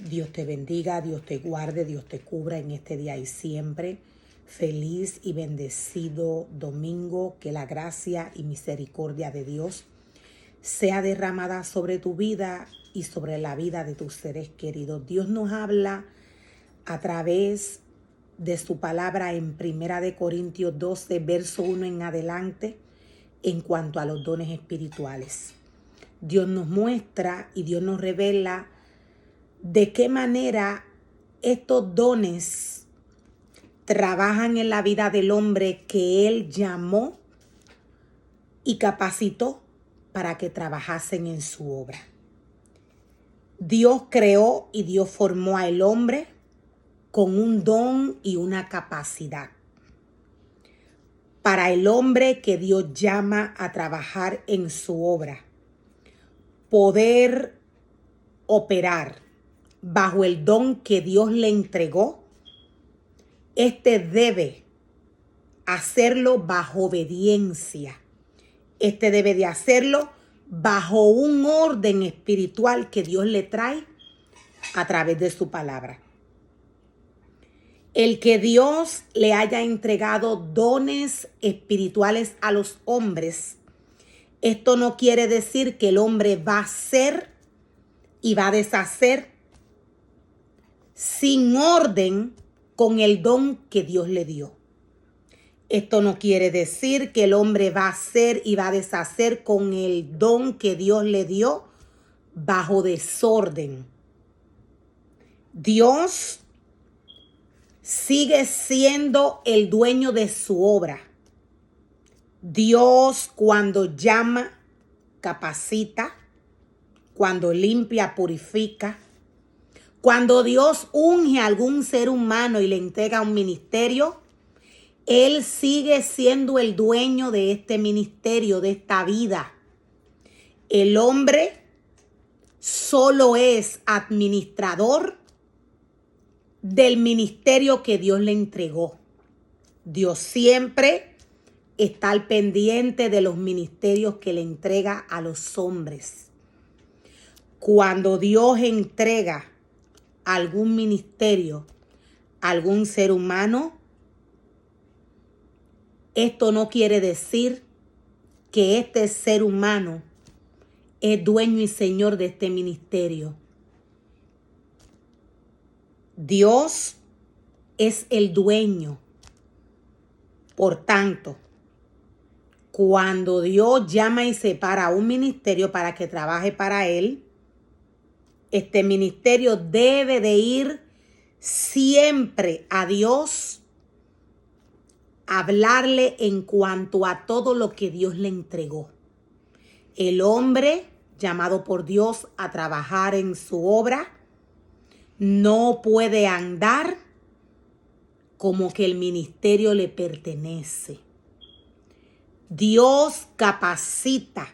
Dios te bendiga, Dios te guarde, Dios te cubra en este día y siempre. Feliz y bendecido domingo, que la gracia y misericordia de Dios sea derramada sobre tu vida y sobre la vida de tus seres queridos. Dios nos habla a través de su palabra en 1 Corintios 12, verso 1 en adelante, en cuanto a los dones espirituales. Dios nos muestra y Dios nos revela de qué manera estos dones trabajan en la vida del hombre que Él llamó y capacitó para que trabajasen en su obra. Dios creó y Dios formó al hombre con un don y una capacidad. Para el hombre que Dios llama a trabajar en su obra, poder operar bajo el don que Dios le entregó, debe hacerlo bajo obediencia. Debe de hacerlo bajo un orden espiritual que Dios le trae a través de su palabra. El que Dios le haya entregado dones espirituales a los hombres, esto no quiere decir que el hombre va a hacer y va a deshacer sin orden con el don que Dios le dio. Esto no quiere decir que el hombre va a hacer y va a deshacer con el don que Dios le dio bajo desorden. Dios sigue siendo el dueño de su obra. Dios, cuando llama, capacita, cuando limpia, purifica. Cuando Dios unge a algún ser humano y le entrega un ministerio, Él sigue siendo el dueño de este ministerio, de esta vida. El hombre solo es administrador del ministerio que Dios le entregó. Dios siempre está al pendiente de los ministerios que le entrega a los hombres. Cuando Dios entrega algún ministerio a algún ser humano, esto no quiere decir que este ser humano es dueño y señor de este ministerio. Dios es el dueño. Por tanto, cuando Dios llama y separa a un ministerio para que trabaje para Él, este ministerio debe de ir siempre a Dios, hablarle en cuanto a todo lo que Dios le entregó. El hombre llamado por Dios a trabajar en su obra no puede andar como que el ministerio le pertenece. Dios capacita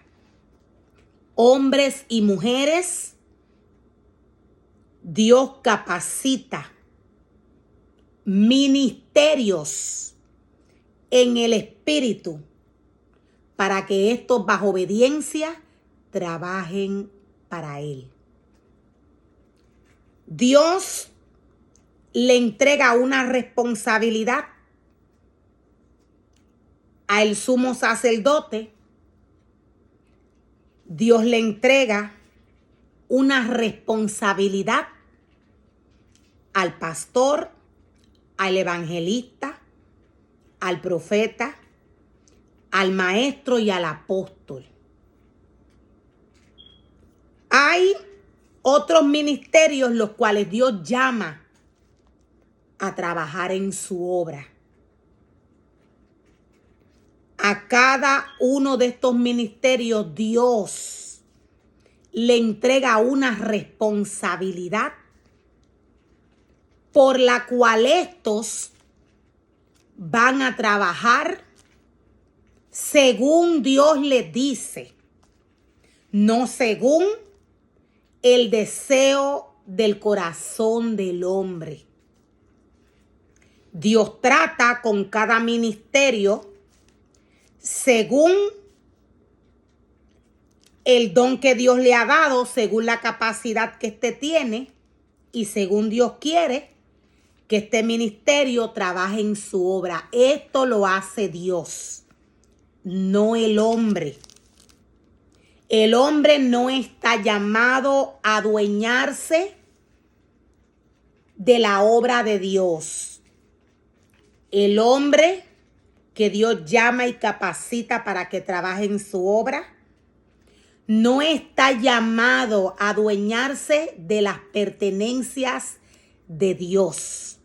hombres y mujeres. Dios capacita ministerios en el espíritu para que estos bajo obediencia trabajen para Él. Dios le entrega una responsabilidad al sumo sacerdote. Dios le entrega una responsabilidad al pastor, al evangelista, al profeta, al maestro y al apóstol. Hay otros ministerios los cuales Dios llama a trabajar en su obra. A cada uno de estos ministerios Dios le entrega una responsabilidad por la cual estos van a trabajar según Dios les dice, no según el deseo del corazón del hombre. Dios trata con cada ministerio según el don que Dios le ha dado, según la capacidad que éste tiene y según Dios quiere que este ministerio trabaje en su obra. Esto lo hace Dios, no el hombre. El hombre no está llamado a adueñarse de la obra de Dios. El hombre que Dios llama y capacita para que trabaje en su obra no está llamado a adueñarse de las pertenencias de Dios.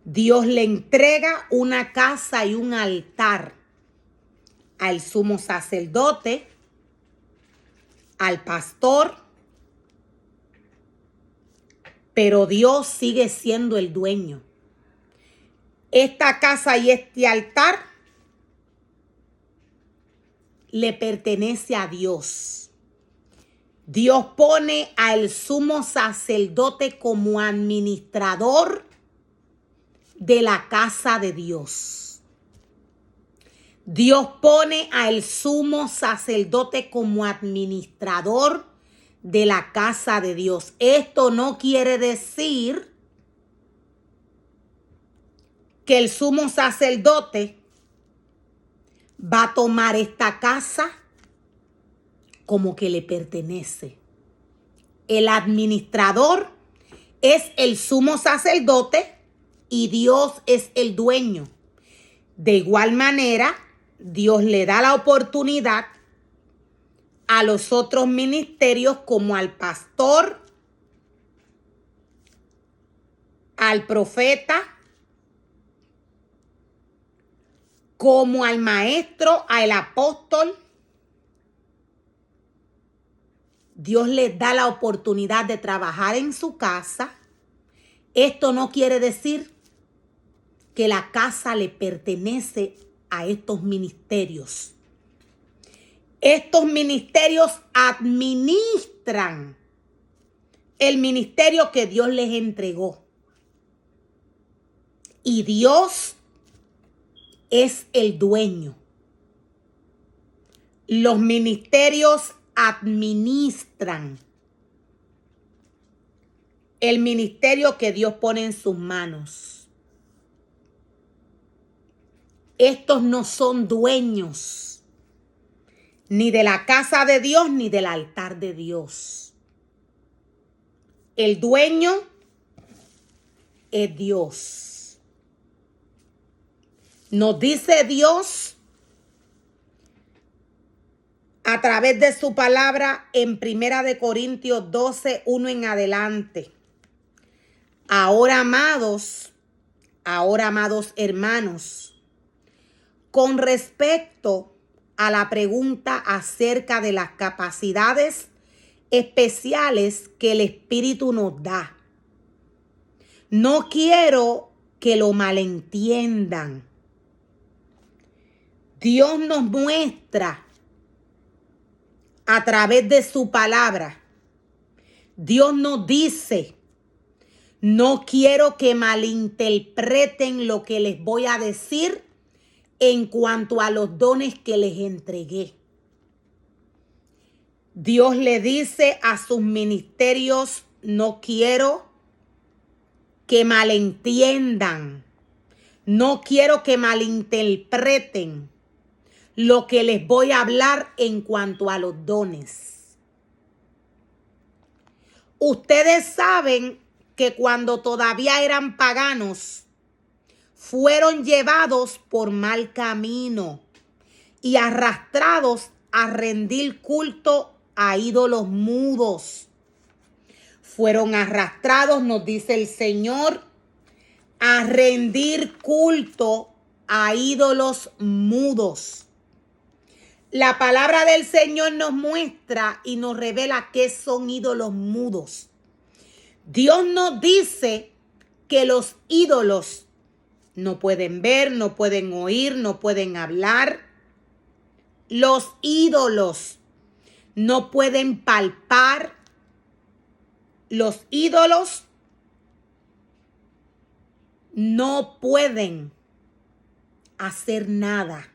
Dios le entrega una casa y un altar al sumo sacerdote, al pastor, pero Dios sigue siendo el dueño. Esta casa y este altar le pertenece a Dios. Dios pone al sumo sacerdote como administrador de la casa de Dios. Dios pone al sumo sacerdote como administrador de la casa de Dios. Esto no quiere decir que el sumo sacerdote va a tomar esta casa como que le pertenece. El administrador es el sumo sacerdote y Dios es el dueño. De igual manera, Dios le da la oportunidad a los otros ministerios como al pastor, al profeta, como al maestro, al apóstol. Dios les da la oportunidad de trabajar en su casa. Esto no quiere decir que la casa le pertenece a estos ministerios. Estos ministerios administran el ministerio que Dios les entregó. Y Dios es el dueño. Los ministerios administran el ministerio que Dios pone en sus manos. Estos no son dueños ni de la casa de Dios ni del altar de Dios. El dueño es Dios. Nos dice Dios a través de su palabra en 1 Corintios 12, 1 en adelante. Ahora, amados hermanos, con respecto a la pregunta acerca de las capacidades especiales que el Espíritu nos da, no quiero que lo malentiendan. Dios nos muestra a través de su palabra. Dios nos dice, no quiero que malinterpreten lo que les voy a decir en cuanto a los dones que les entregué. Dios le dice a sus ministerios, no quiero que malentiendan, no quiero que malinterpreten lo que les voy a hablar en cuanto a los dones. Ustedes saben que cuando todavía eran paganos, fueron llevados por mal camino y arrastrados a rendir culto a ídolos mudos. Fueron arrastrados, nos dice el Señor, a rendir culto a ídolos mudos. La palabra del Señor nos muestra y nos revela qué son ídolos mudos. Dios nos dice que los ídolos no pueden ver, no pueden oír, no pueden hablar. Los ídolos no pueden palpar. Los ídolos no pueden hacer nada.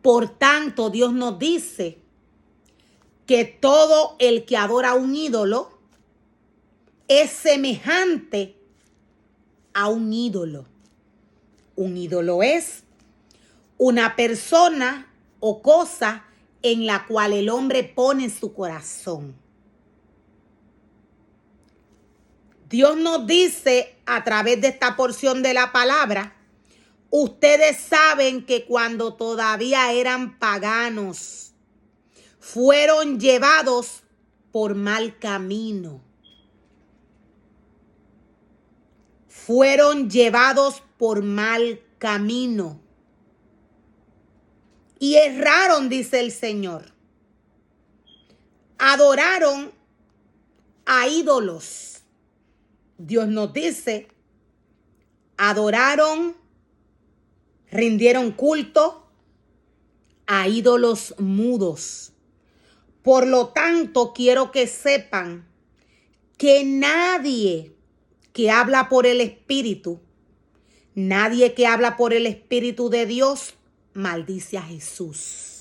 Por tanto, Dios nos dice que todo el que adora a un ídolo es semejante a un ídolo. Un ídolo es una persona o cosa en la cual el hombre pone su corazón. Dios nos dice a través de esta porción de la palabra, ustedes saben que cuando todavía eran paganos, fueron llevados por mal camino. Fueron llevados por mal camino. Y erraron, dice el Señor. Adoraron a ídolos. Dios nos dice, adoraron, rindieron culto a ídolos mudos. Por lo tanto, quiero que sepan que nadie que habla por el Espíritu, nadie que habla por el Espíritu de Dios, maldice a Jesús.